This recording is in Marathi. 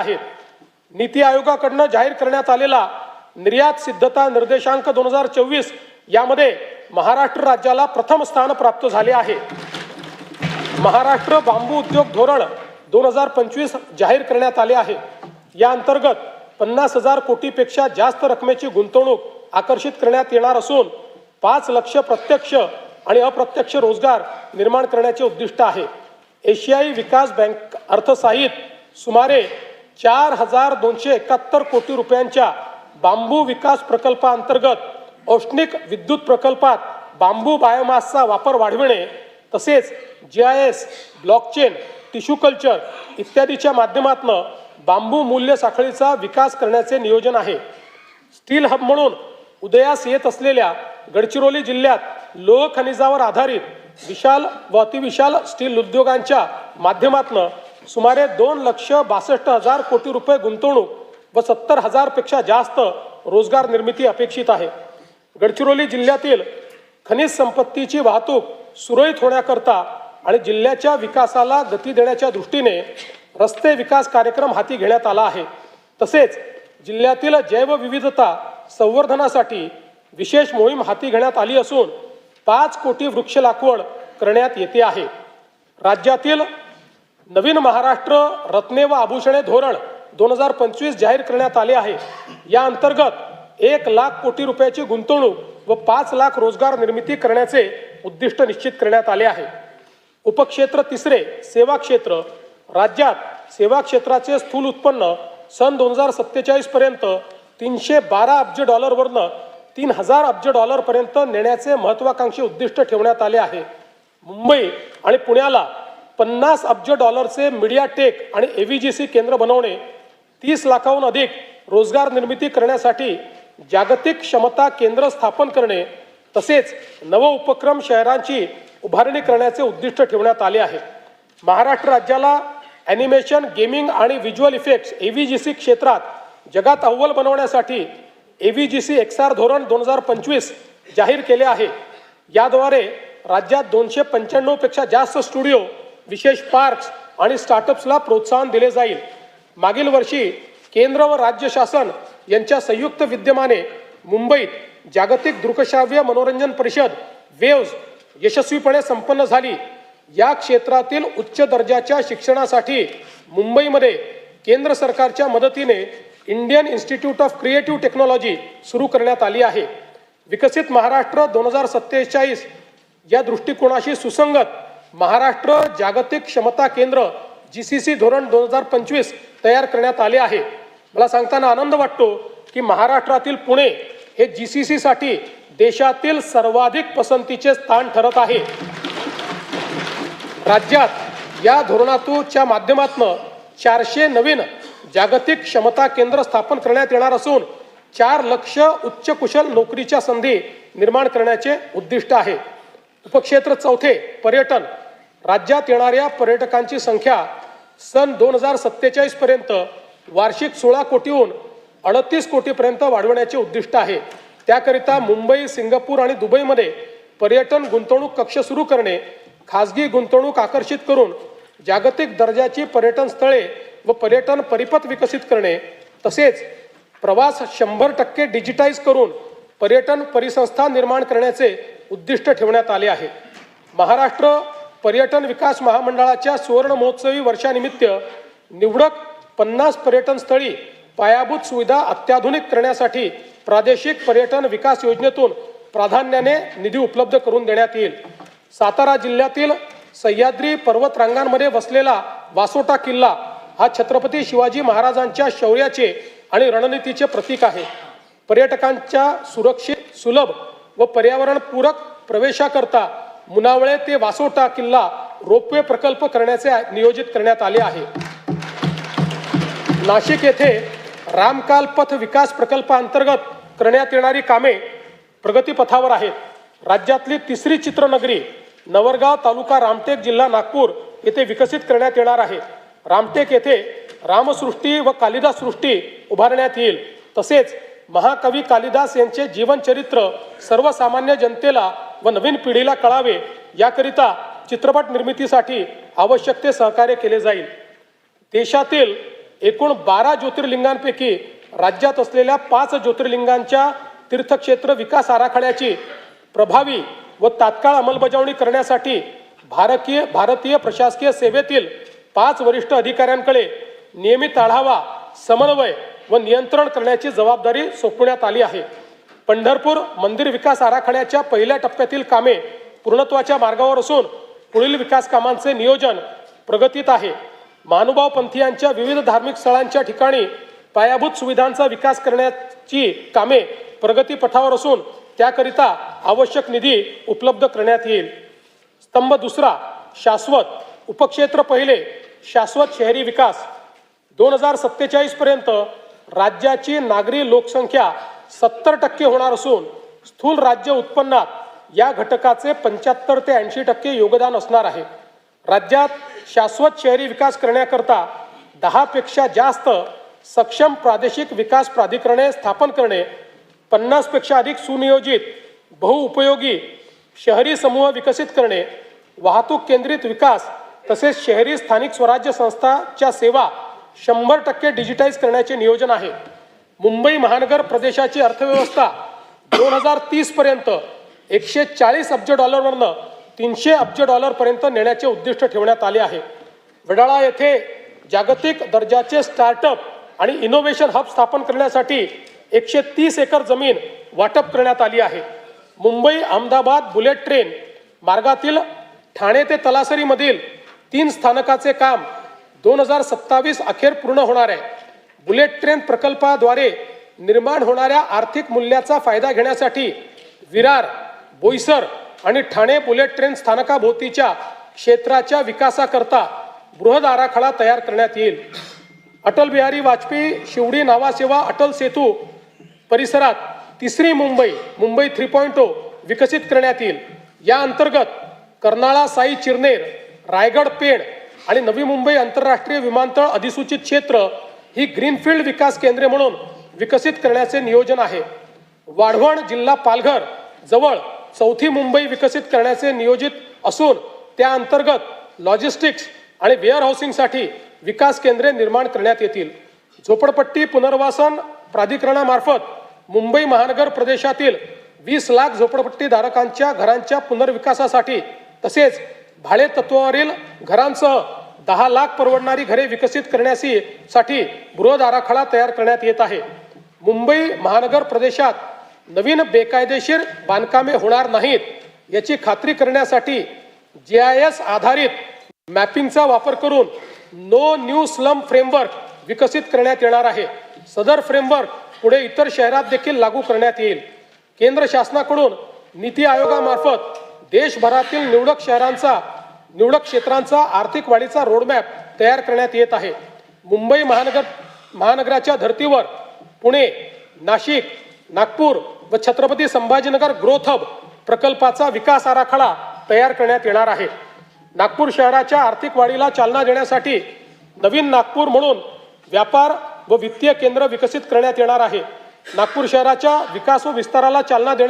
आहेत। नीती आयोगाकडून जाहीर करण्यात आलेला निर्यात सिद्धता निर्देशांक 2024 यामध्ये महाराष्ट्र राज्याला प्रथम स्थान प्राप्त झाले आहे। महाराष्ट्र बांबू उद्योग धोरण 2025 जाहीर करण्यात आले आहे। या अंतर्गत 50,000 कोटीपेक्षा जास्त रकमेची गुंतवणूक आकर्षित करण्यात येणार असून 5 लाख प्रत्यक्ष आणि अप्रत्यक्ष रोजगार निर्माण करण्याचे उद्दिष्ट आहे। एशियाई विकास बँक अर्थसहाय्यित सुमारे 4,271 कोटी रुपयांच्या बांबू विकास प्रकल्पाअंतर्गत औष्णिक विद्युत प्रकल्पात बांबू बायोमासचा वापर वाढविणे तसेच GIS, ब्लॉकचेन, टिश्यू कल्चर इत्यादीच्या माध्यमातून बांबू मूल्य साखळीचा विकास करण्याचे नियोजन आहे। स्टील हब म्हणून उदयास येत असलेल्या गडचिरोली जिल्ह्यात लोह खनिजावर आधारित विशाल व अतिविशाल स्टील उद्योगांच्या माध्यमातून सुमारे 2,62,000 कोटी रुपये गुंतवणूक व 70,000 पेक्षा जास्त रोजगार निर्मिती अपेक्षित आहे। गडचिरोली जिल्ह्यातील खनिज संपत्तीची वाहतूक सुरळीत होण्याकरता आणि जिल्ह्याच्या विकासाला गती देण्याच्या दृष्टीने रस्ते विकास कार्यक्रम हाती घेण्यात आला आहे। तसेच जिल्ह्यातील जैवविविधता संवर्धनासाठी विशेष मोहीम हाती घेण्यात आली असून 5 कोटी वृक्ष लागवड करण्यात येते आहे। राज्यातील नवीन महाराष्ट्र रत्ने व आभूषणे धोरण 2025 जाहीर करण्यात आले आहे। या अंतर्गत 1 लाख कोटी रुपयाची गुंतवणूक व 5 लाख रोजगार निर्मिती करण्याचे उद्दिष्ट निश्चित करण्यात आले आहे। उपक्षेत्र तिसरे सेवा क्षेत्र राज्यात सेवा क्षेत्राचे स्थूल उत्पन्न सन 2047 पर्यंत $312 अब्ज वरून $3,000 अब्ज पर्यंत नेण्याचे महत्त्वाकांक्षी उद्दिष्ट ठेवण्यात आले आहे। मुंबई आणि पुण्याला 50 अब्ज मीडिया टेक आणि AVGC केंद्र बनवणे, 30 लाखाहून अधिक रोजगार निर्मिती करण्यासाठी जागतिक क्षमता केंद्र स्थापन करणे तसेच नव उपक्रम शहरांची उभारणी करण्याचे उद्दिष्ट ठेवण्यात आले आहे। महाराष्ट्र राज्याला ॲनिमेशन, गेमिंग आणि व्हिज्युअल इफेक्ट्स AVGC क्षेत्रात जगात अव्वल बनवण्यासाठी AVGC XR धोरण 2025 जाहीर केले आहे। याद्वारे राज्यात 295 पेक्षा जास्त स्टुडिओ, विशेष पार्क्स आणि स्टार्टअप्सला प्रोत्साहन दिले जाईल। मागील वर्षी केंद्र व राज्य शासन यांच्या संयुक्त विद्यमाने मुंबईत जागतिक दृकश्राव्य मनोरंजन परिषद वेव्स यशस्वीपणे संपन्न झाली। या क्षेत्रातील उच्च दर्जाच्या शिक्षणासाठी मुंबईमध्ये केंद्र सरकारच्या मदतीने Indian institute of creative technology सुरू करण्यात आली आहे। विकसित महाराष्ट्र 2047 या दृष्टिकोनाशी सुसंगत महाराष्ट्र जागतिक क्षमता केंद्र GCC धोरण 2025 तयार करण्यात आले आहे। मला सांगताना आनंद वाटतो की महाराष्ट्रातील पुणे हे GCC साठी देशातील सर्वाधिक पसंतीचे स्थान ठरत आहे। राज्यात या धोरणाच्या माध्यमातून 400 नवीन जागतिक क्षमता केंद्र स्थापन करण्यात येणार असून 4 लाख उच्च कुशल नोकरीच्या संधी निर्माण करण्याचे उद्दिष्ट आहे। उपक्षेत्र चौथे पर्यटन राज्यात येणाऱ्या पर्यटकांची संख्या सन 2047 पर्यंत वार्षिक 16 कोटीहून 38 कोटीपर्यंत वाढवण्याचे उद्दिष्ट आहे। त्याकरिता मुंबई, सिंगापूर आणि दुबईमध्ये पर्यटन गुंतवणूक कक्ष सुरू करणे, खासगी गुंतवणूक आकर्षित करून जागतिक दर्जाची पर्यटन स्थळे व पर्यटन परिपथ विकसित करणे तसेच प्रवास 100% डिजिटाइज करून पर्यटन परिसंस्था निर्माण करण्याचे उद्दिष्ट ठेवण्यात आले आहे। महाराष्ट्र पर्यटन विकास महामंडळाच्या सुवर्ण महोत्सवी वर्षानिमित्त निवडक 50 पर्यटन स्थळी पायाभूत सुविधा अत्याधुनिक करण्यासाठी प्रादेशिक पर्यटन विकास योजनेतून प्राधान्याने निधी उपलब्ध करून देण्यात येईल। सातारा जिल्ह्यातील सह्याद्री पर्वत रांगांमध्ये वसलेला वासोटा किल्ला हा छत्रपती शिवाजी महाराजांच्या शौर्याचे आणि रणनीतीचे प्रतीक आहे। पर्यटकांच्या सुरक्षित, सुलभ व पर्यावरणपूरक प्रवेशाकरता मुनावळे ते वासोटा किल्ला रोपवे प्रकल्प करण्याचे नियोजित करण्यात आले आहे। नाशिक येथे रामकाल पथ विकास प्रकल्पाअंतर्गत करण्यात येणारी कामे प्रगतीपथावर आहेत। राज्यातली तिसरी चित्रनगरी नवरगाव तालुका रामटेक जिल्हा नागपूर येथे विकसित करण्यात येणार आहे। रामटेक येथे रामसृष्टी व कालिदास सृष्टी उभारण्यात येईल। तसेच महाकवी कालिदास यांचे जीवनचरित्र सर्वसामान्य जनतेला व नवीन पिढीला कळावे याकरिता चित्रपट निर्मितीसाठी आवश्यक ते सहकार्य केले जाईल। देशातील एकूण 12 ज्योतिर्लिंगांपैकी राज्यात असलेल्या 5 ज्योतिर्लिंगांच्या तीर्थक्षेत्र विकास आराखड्याची प्रभावी व तात्काळ अंमलबजावणी करण्यासाठी भारतीय प्रशासकीय सेवेतील 5 वरिष्ठ अधिकाऱ्यांकडे नियमित आढावा, समन्वय व नियंत्रण करण्याची जबाबदारी सोपवण्यात आली आहे. पंढरपूर मंदिर विकास आराखड्याच्या पहिल्या टप्प्यातील कामे पूर्णत्वाच्या मार्गावर असून पुढील विकास कामांचे नियोजन प्रगतीत आहे. महानुभाव पंथीयांच्या विविध धार्मिक स्थळांच्या ठिकाणी पायाभूत सुविधांचा विकास करण्याची कामे प्रगतीपथावर असून त्याकरिता आवश्यक निधी उपलब्ध करण्यात येईल. स्तंभ दुसरा, शाश्वत उपक्षेत्र पहिले, शाश्वत शहरी विकास. 2047 पर्यंत राज्याची नागरी लोकसंख्या 70% होणार असून स्थूल राज्य उत्पन्नात या घटकाचे 75 ते 80% योगदान असणार आहे. राज्यात शाश्वत शहरी विकास करण्याकरता 10 पेक्षा जास्त सक्षम प्रादेशिक विकास प्राधिकरणे स्थापन करणे, 50 पेक्षा अधिक सुनियोजित बहुउपयोगी शहरी समूह विकसित करणे, वाहतूक केंद्रित विकास तसेच शहरी स्थानिक स्वराज्य संस्थाच्या सेवा 100% डिजिटाईज करण्याचे नियोजन आहे. मुंबई महानगर प्रदेशाची अर्थव्यवस्था 2030 पर्यंत 140 अब्ज डॉलरवरनं 300 अब्ज डॉलरपर्यंत नेण्याचे उद्दिष्ट ठेवण्यात आले आहे. वडाळा येथे जागतिक दर्जाचे स्टार्टअप आणि इनोव्हेशन हब स्थापन करण्यासाठी 130 एकर जमीन वाटप करण्यात आली आहे. मुंबई अहमदाबाद बुलेट ट्रेन मार्गातील ठाणे ते तलासरीमधील 3 स्थानकाचे काम 2027 अखेर पूर्ण होणार आहे. बुलेट ट्रेन प्रकल्पाद्वारे निर्माण होणाऱ्या आर्थिक मूल्याचा फायदा घेण्यासाठी विरार, बोईसर आणि ठाणे बुलेट ट्रेन स्थानकाभोवतीच्या क्षेत्राच्या विकासाकरता बृहद आराखडा तयार करण्यात येईल. अटल बिहारी वाजपेयी शिवडी नावासेवा अटल सेतू परिसरात तिसरी मुंबई 3.0 विकसित करण्यात येईल. या अंतर्गत कर्नाळा साई चिरनेर, रायगड पेण आणि नवी मुंबई आंतरराष्ट्रीय विमानतळ अधिसूचित क्षेत्र ही ग्रीनफील्ड विकास केंद्रे म्हणून विकसित करण्याचे नियोजन आहे. वाढवण जिल्हा पालघर जवळ चौथी मुंबई विकसित करण्याचे नियोजित असून त्या अंतर्गत लॉजिस्टिक्स आणि वेअर हाऊसिंगसाठी विकास केंद्रे निर्माण करण्यात येतील. झोपडपट्टी पुनर्वसन प्राधिकरणामार्फत मुंबई महानगर प्रदेशातील 20 लाख झोपडपट्टी धारकांच्या घरांच्या पुनर्विकासासाठी तसेच भाडे तत्वावरील घरांसह 10 लाख परवडणारी घरे विकसित करण्यासाठी बृहद आराखडा तयार करण्यात येत आहे. मुंबई महानगर प्रदेशात नवीन बेकायदेशीर बांधकामे होणार नाहीत याची खात्री करण्यासाठी GIS आधारित मॅपिंगचा वापर करून नो न्यू स्लम फ्रेमवर्क विकसित करण्यात येणार आहे. सदर फ्रेमवर्क पुढे इतर शहरात देखील लागू करण्यात येईल. केंद्र शासनाकडून नीती आयोगामार्फत देशभरातील निवडक क्षेत्रांचा आर्थिक वाढीचा रोडमॅप तयार करण्यात येत आहे. मुंबई महानगराच्या धर्तीवर पुणे, नाशिक, नागपूर व छत्रपती संभाजीनगर ग्रोथ हब प्रकल्पाचा विकास आराखडा तयार करण्यात येणार आहे. नागपूर शहराच्या आर्थिक वाढीला चालना देण्यासाठी नवीन नागपूर म्हणून व्यापार व वित्तीय केंद्र विकसित करण्यात येणार आहे. नागपूर शहराच्या विकास व विस्ताराला चालना देण्यासाठी